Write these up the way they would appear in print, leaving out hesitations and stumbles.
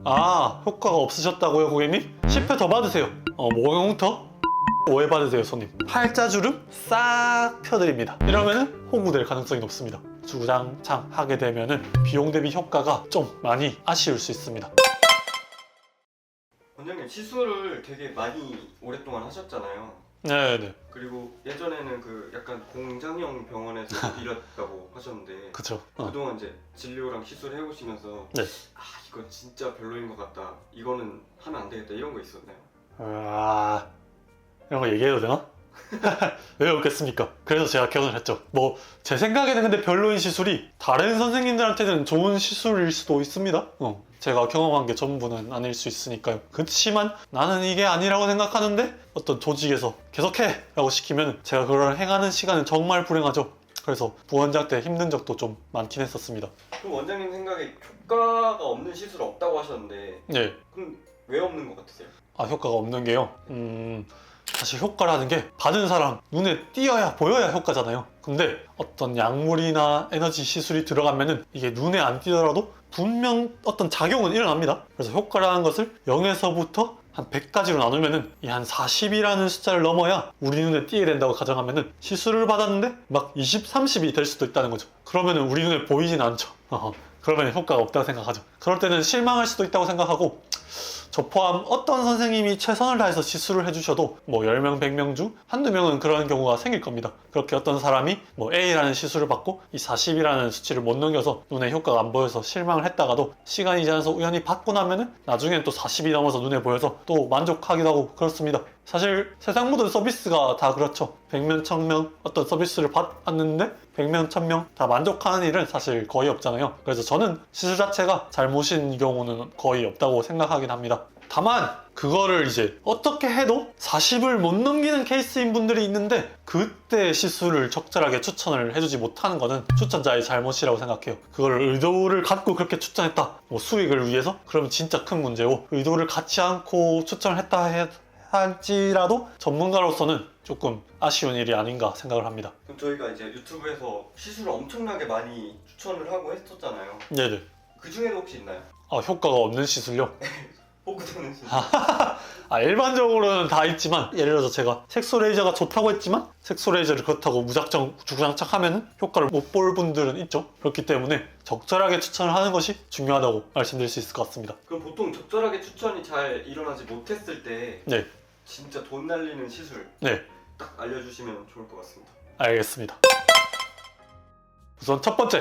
아, 효과가 없으셨다고요, 고객님? 10회 더 받으세요. 모공 흉터 오해받으세요, 손님. 팔자주름 싹 펴드립니다. 이러면은 호구될 가능성이 높습니다. 주구장창 하게 되면은 비용 대비 효과가 좀 많이 아쉬울 수 있습니다. 원장님 시술을 되게 많이 오랫동안 하셨잖아요. 네네. 그리고 예전에는 그 약간 공장형 병원에서 일했다고 하셨는데 그쵸. 그동안 이제 진료랑 시술 해보시면서 네. 아 이건 진짜 별로인 것 같다, 이거는 하면 안 되겠다, 이런 거 있었나요? 아, 이런 거 얘기해도 되나? 왜 없겠습니까? 그래서 제가 결혼을 했죠. 뭐 제 생각에는 근데 별로인 시술이 다른 선생님들한테는 좋은 시술일 수도 있습니다. 제가 경험한 게 전부는 아닐 수 있으니까요. 그렇지만 나는 이게 아니라고 생각하는데 어떤 조직에서 계속해! 라고 시키면 제가 그걸 행하는 시간은 정말 불행하죠. 그래서 부원장 때 힘든 적도 좀 많긴 했었습니다. 그럼 원장님 생각에 효과가 없는 시술 없다고 하셨는데 네. 그럼 왜 없는 것 같으세요? 아, 효과가 없는 게요? 사실 효과라는 게 받은 사람 눈에 띄어야 보여야 효과잖아요. 근데 어떤 약물이나 에너지 시술이 들어가면은 이게 눈에 안 띄더라도 분명 어떤 작용은 일어납니다. 그래서 효과라는 것을 0에서부터 한 100까지로 나누면은 이 한 40이라는 숫자를 넘어야 우리 눈에 띄게 된다고 가정하면은 시술을 받았는데 막 20, 30이 될 수도 있다는 거죠. 그러면은 우리 눈에 보이진 않죠. 그러면 효과가 없다고 생각하죠. 그럴 때는 실망할 수도 있다고 생각하고, 저 포함 어떤 선생님이 최선을 다해서 시술을 해주셔도 뭐 10명, 100명 중 한두 명은 그런 경우가 생길 겁니다. 그렇게 어떤 사람이 뭐 A라는 시술을 받고 이 40이라는 수치를 못 넘겨서 눈에 효과가 안 보여서 실망을 했다가도 시간이 지나서 우연히 받고 나면은 나중엔 또 40이 넘어서 눈에 보여서 또 만족하기도 하고 그렇습니다. 사실 세상 모든 서비스가 다 그렇죠. 100명, 1000명 어떤 서비스를 받았는데 100명, 1000명 다 만족하는 일은 사실 거의 없잖아요. 그래서 저는 시술 자체가 잘못인 경우는 거의 없다고 생각하긴 합니다. 다만 그거를 이제 어떻게 해도 40을 못 넘기는 케이스인 분들이 있는데 그때 시술을 적절하게 추천을 해주지 못하는 거는 추천자의 잘못이라고 생각해요. 그걸 의도를 갖고 그렇게 추천했다, 뭐 수익을 위해서? 그러면 진짜 큰 문제고, 의도를 갖지 않고 추천을 했다 할지라도 전문가로서는 조금 아쉬운 일이 아닌가 생각을 합니다. 그럼 저희가 이제 유튜브에서 시술을 엄청나게 많이 추천을 하고 했었잖아요. 네네. 그 중에도 혹시 있나요? 효과가 없는 시술요? 포크되는 시술. 일반적으로는 다 있지만, 예를 들어서 제가 색소 레이저가 좋다고 했지만 색소 레이저를 그렇다고 무작정 주구장창 하면은 효과를 못 볼 분들은 있죠. 그렇기 때문에 적절하게 추천을 하는 것이 중요하다고 말씀드릴 수 있을 것 같습니다. 그럼 보통 적절하게 추천이 잘 일어나지 못했을 때 네. 진짜 돈 날리는 시술 네, 딱 알려주시면 좋을 것 같습니다. 알겠습니다. 우선 첫 번째,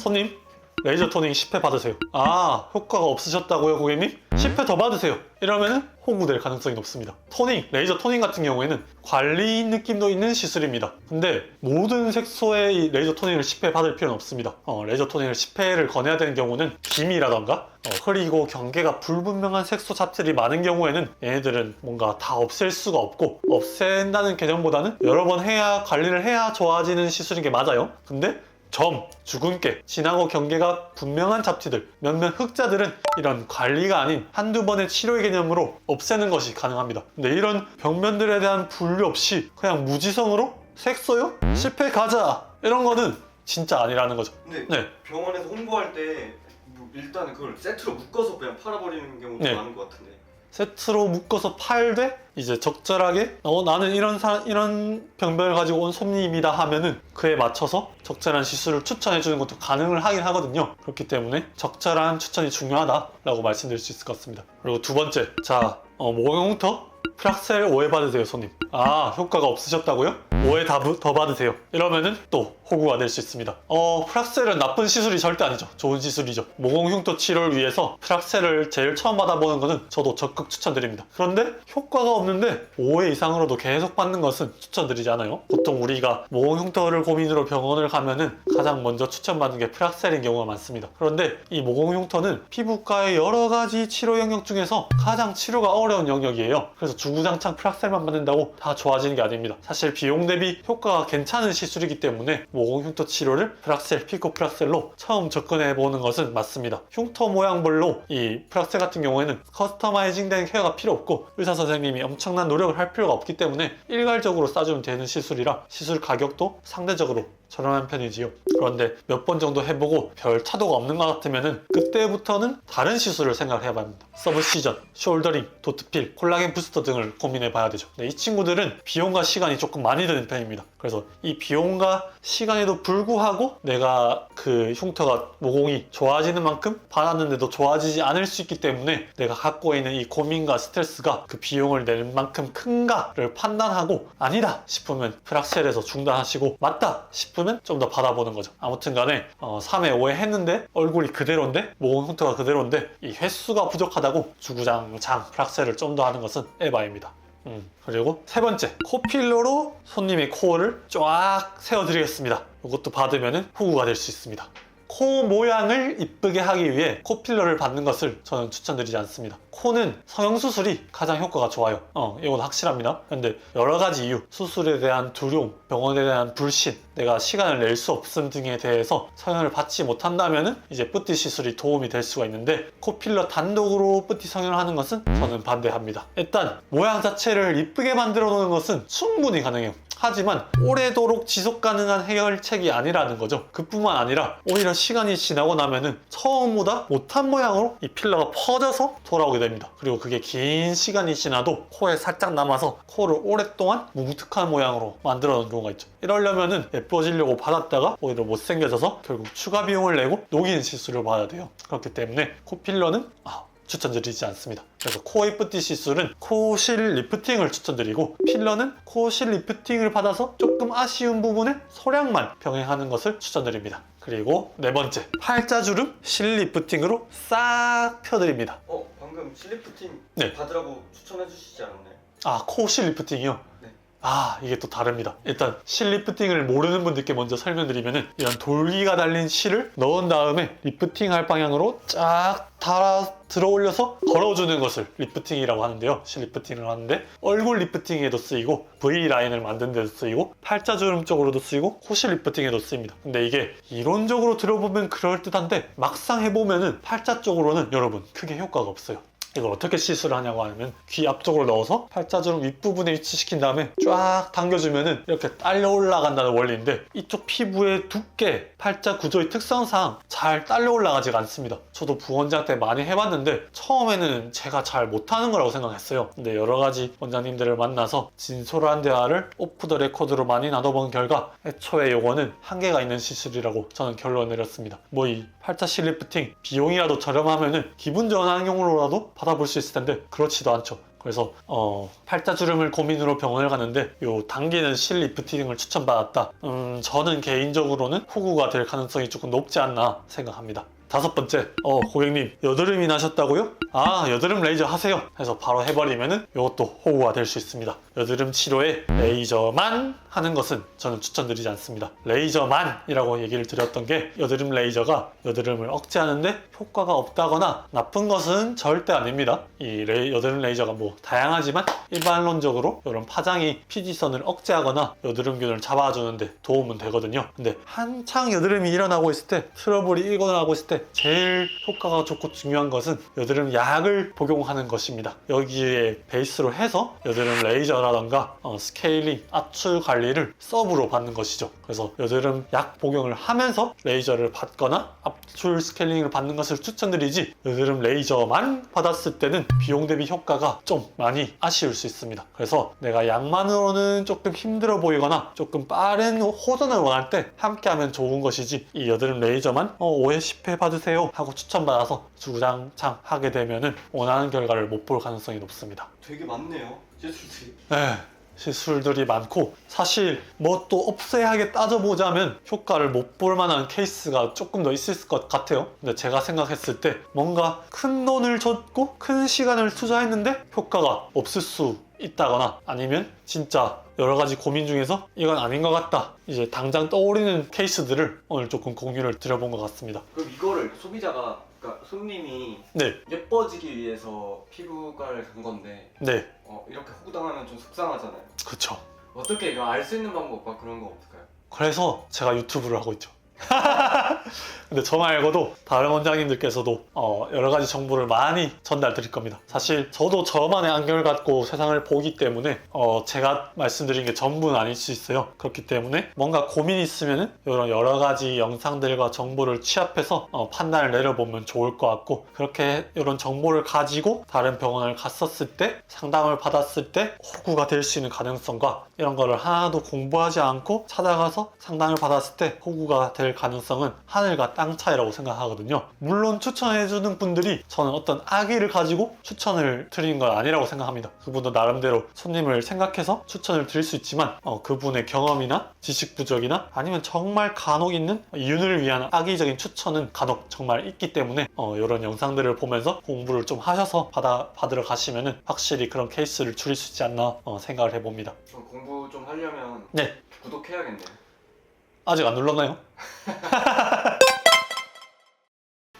손님 레이저 토닝 10회 받으세요. 아, 효과가 없으셨다고요, 고객님? 10회 더 받으세요. 이러면은 호구될 가능성이 높습니다. 토닝, 레이저 토닝 같은 경우에는 관리인 느낌도 있는 시술입니다. 근데 모든 색소의 이 레이저 토닝을 10회 받을 필요는 없습니다. 레이저 토닝을 10회를 권해야 되는 경우는 김이라던가 흐리고 경계가 불분명한 색소 잡티들이 많은 경우에는 얘네들은 뭔가 다 없앨 수가 없고, 없앤다는 개념보다는 여러 번 해야, 관리를 해야 좋아지는 시술인 게 맞아요. 근데 점, 주근깨, 진하고 경계가 분명한 잡티들, 몇몇 흑자들은 이런 관리가 아닌 한두 번의 치료의 개념으로 없애는 것이 가능합니다. 근데 이런 병면들에 대한 분류 없이 그냥 무지성으로 색소요? 10회 가자! 이런 거는 진짜 아니라는 거죠. 근데 네. 병원에서 홍보할 때 뭐 일단 그걸 세트로 묶어서 그냥 팔아버리는 경우도 네. 많은 것 같은데. 세트로 묶어서 팔되 이제 적절하게 나는 이런 병변을 가지고 온 손님이다 하면은 그에 맞춰서 적절한 시술을 추천해 주는 것도 가능을 하긴 하거든요. 그렇기 때문에 적절한 추천이 중요하다라고 말씀드릴 수 있을 것 같습니다. 그리고 두 번째, 모공 흉터 프락셀 오해받으세요, 손님. 아, 효과가 없으셨다고요? 오해 더 받으세요. 이러면은 또 호구가 될 수 있습니다. 프락셀은 나쁜 시술이 절대 아니죠. 좋은 시술이죠. 모공 흉터 치료를 위해서 프락셀을 제일 처음 받아보는 것은 저도 적극 추천드립니다. 그런데 효과가 없는데 5회 이상으로도 계속 받는 것은 추천드리지 않아요. 보통 우리가 모공 흉터를 고민으로 병원을 가면은 가장 먼저 추천받는 게 프락셀인 경우가 많습니다. 그런데 이 모공 흉터는 피부과의 여러 가지 치료 영역 중에서 가장 치료가 어려운 영역이에요. 그래서 주구장창 프락셀만 받는다고 다 좋아지는 게 아닙니다. 사실 비용 대비 효과가 괜찮은 시술이기 때문에 모공 흉터 치료를 프락셀, 피코 프락셀로 처음 접근해 보는 것은 맞습니다. 흉터 모양별로 이 프락셀 같은 경우에는 커스터마이징 된 케어가 필요 없고 의사 선생님이 엄청난 노력을 할 필요가 없기 때문에 일괄적으로 싸주면 되는 시술이라 시술 가격도 상대적으로 저렴한 편이지요. 그런데 몇 번 정도 해보고 별 차도가 없는 것 같으면은 그때부터는 다른 시술을 생각을 해봐야 합니다. 서브시전, 숄더링, 도트필, 콜라겐 부스터 등을 고민해 봐야 되죠. 이 친구들은 비용과 시간이 조금 많이 드는 편입니다. 그래서 이 비용과 시간에도 불구하고 내가 그 흉터가 모공이 좋아지는 만큼 받았는데도 좋아지지 않을 수 있기 때문에 내가 갖고 있는 이 고민과 스트레스가 그 비용을 내는 만큼 큰가를 판단하고 아니다 싶으면 프락셀에서 중단하시고 맞다 싶으면 좀 더 받아보는 거죠. 아무튼 간에 3회 5회 했는데 얼굴이 그대로인데 모공 흉터가 그대로인데 이 횟수가 부족하다고 주구장창 프락셀을 좀 더 하는 것은 에바입니다. 그리고 세 번째, 코필러로 손님의 코어를 쫙 세워드리겠습니다. 이것도 받으면 후구가 될 수 있습니다. 코 모양을 이쁘게 하기 위해 코필러를 받는 것을 저는 추천드리지 않습니다. 코는 성형수술이 가장 효과가 좋아요. 이건 확실합니다. 근데 여러 가지 이유, 수술에 대한 두려움, 병원에 대한 불신, 내가 시간을 낼 수 없음 등에 대해서 성형을 받지 못한다면 이제 뿌띠 시술이 도움이 될 수가 있는데 코필러 단독으로 뿌띠 성형을 하는 것은 저는 반대합니다. 일단 모양 자체를 이쁘게 만들어 놓는 것은 충분히 가능해요. 하지만 오래도록 지속 가능한 해결책이 아니라는 거죠. 그뿐만 아니라 오히려 시간이 지나고 나면은 처음보다 못한 모양으로 이 필러가 퍼져서 돌아오게 됩니다. 그리고 그게 긴 시간이 지나도 코에 살짝 남아서 코를 오랫동안 뭉툭한 모양으로 만들어 놓은 경우가 있죠. 이러려면은 예뻐지려고 받았다가 오히려 못생겨져서 결국 추가 비용을 내고 녹이는 시술을 받아야 돼요. 그렇기 때문에 코필러는 추천드리지 않습니다. 그래서 코의 뿌띠 시술은 코실 리프팅을 추천드리고 필러는 코실 리프팅을 받아서 조금 아쉬운 부분에 소량만 병행하는 것을 추천드립니다. 그리고 네 번째, 팔자주름 실 리프팅으로 싹 펴드립니다. 방금 실리프팅 네. 받으라고 추천해 주시지 않았나요? 코실 리프팅이요? 네. 이게 또 다릅니다. 일단 실 리프팅을 모르는 분들께 먼저 설명드리면은 이런 돌기가 달린 실을 넣은 다음에 리프팅 할 방향으로 쫙 달아 들어 올려서 걸어주는 것을 리프팅이라고 하는데요. 실 리프팅을 하는데 얼굴 리프팅에도 쓰이고 V라인을 만드는 데도 쓰이고 팔자주름 쪽으로도 쓰이고 코실 리프팅에도 쓰입니다. 근데 이게 이론적으로 들어보면 그럴듯한데 막상 해보면은 팔자 쪽으로는 여러분 크게 효과가 없어요. 이걸 어떻게 시술을 하냐고 하면 귀 앞쪽으로 넣어서 팔자주름 윗부분에 위치시킨 다음에 쫙 당겨주면은 이렇게 딸려 올라간다는 원리인데 이쪽 피부의 두께, 팔자 구조의 특성상 잘 딸려 올라가지가 않습니다. 저도 부원장 때 많이 해봤는데 처음에는 제가 잘 못하는 거라고 생각했어요. 근데 여러 가지 원장님들을 만나서 진솔한 대화를 오프 더 레코드로 많이 나눠본 결과 애초에 요거는 한계가 있는 시술이라고 저는 결론을 내렸습니다. 이 팔자 실 리프팅 비용이라도 저렴하면은 기분 전환용으로라도 받아볼 수 있을 텐데 그렇지도 않죠. 그래서 팔자주름을 고민으로 병원을 갔는데 요 당기는 실 리프팅을 추천받았다. 저는 개인적으로는 후구가 될 가능성이 조금 높지 않나 생각합니다. 다섯 번째, 고객님 여드름이 나셨다고요? 여드름 레이저 하세요 해서 바로 해버리면은 이것도 호구가 될 수 있습니다. 여드름 치료에 레이저만 하는 것은 저는 추천드리지 않습니다. 레이저만이라고 얘기를 드렸던 게 여드름 레이저가 여드름을 억제하는데 효과가 없다거나 나쁜 것은 절대 아닙니다. 이 여드름 레이저가 다양하지만 일반론적으로 이런 파장이 피지선을 억제하거나 여드름균을 잡아주는데 도움은 되거든요. 근데 한창 여드름이 일어나고 있을 때, 트러블이 일어나고 있을 때 제일 효과가 좋고 중요한 것은 여드름 약을 복용하는 것입니다. 여기에 베이스로 해서 여드름 레이저라던가 스케일링, 압출 관리를 서브로 받는 것이죠. 그래서 여드름 약 복용을 하면서 레이저를 받거나 압출 스케일링을 받는 것을 추천드리지 여드름 레이저만 받았을 때는 비용 대비 효과가 좀 많이 아쉬울 수 있습니다. 그래서 내가 약만으로는 조금 힘들어 보이거나 조금 빠른 호전을 원할 때 함께 하면 좋은 것이지 이 여드름 레이저만 5회 10회 받으세요 하고 추천받아서 주구장창 하게 되면은 원하는 결과를 못 볼 가능성이 높습니다. 되게 많네요, 시술들이. 네, 시술들이 많고 사실 또 업세하게 따져보자면 효과를 못 볼 만한 케이스가 조금 더 있을 것 같아요. 근데 제가 생각했을 때 뭔가 큰 돈을 줬고 큰 시간을 투자했는데 효과가 없을 수 있다거나 아니면 진짜 여러 가지 고민 중에서 이건 아닌 것 같다, 이제 당장 떠오르는 케이스들을 오늘 조금 공유를 드려본 것 같습니다. 그럼 이거를 소비자가, 그러니까 손님이 네, 예뻐지기 위해서 피부과를 간 건데 네, 이렇게 호구당하면 좀 속상하잖아요. 그쵸. 어떻게 이거 알 수 있는 방법 그런 거 없을까요? 그래서 제가 유튜브를 하고 있죠. 근데 저 말고도 다른 원장님들께서도 여러 가지 정보를 많이 전달 드릴 겁니다. 사실 저도 저만의 안경을 갖고 세상을 보기 때문에 제가 말씀드린 게 전부는 아닐 수 있어요. 그렇기 때문에 뭔가 고민이 있으면은 이런 여러 가지 영상들과 정보를 취합해서 판단을 내려보면 좋을 것 같고, 그렇게 이런 정보를 가지고 다른 병원을 갔었을 때 상담을 받았을 때 호구가 될 수 있는 가능성과 이런 거를 하나도 공부하지 않고 찾아가서 상담을 받았을 때 호구가 될 가능성은 하늘과 땅 차이라고 생각하거든요. 물론 추천해주는 분들이 저는 어떤 악의를 가지고 추천을 드리는 건 아니라고 생각합니다. 그분도 나름대로 손님을 생각해서 추천을 드릴 수 있지만 그분의 경험이나 지식 부족이나 아니면 정말 간혹 있는 이윤을 위한 악의적인 추천은 간혹 정말 있기 때문에 이런 영상들을 보면서 공부를 좀 하셔서 받으러 가시면은 확실히 그런 케이스를 줄일 수 있지 않나 생각을 해봅니다. 좀 공부 좀 하려면 네, 구독해야겠네요. 아직 안 눌렀나요?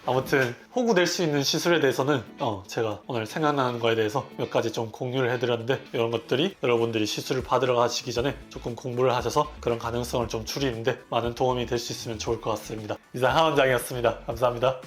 아무튼 호구 될 수 있는 시술에 대해서는 제가 오늘 생각나는 거에 대해서 몇 가지 좀 공유를 해드렸는데, 이런 것들이 여러분들이 시술을 받으러 가시기 전에 조금 공부를 하셔서 그런 가능성을 좀 줄이는데 많은 도움이 될 수 있으면 좋을 것 같습니다. 이상 하원장이었습니다. 감사합니다.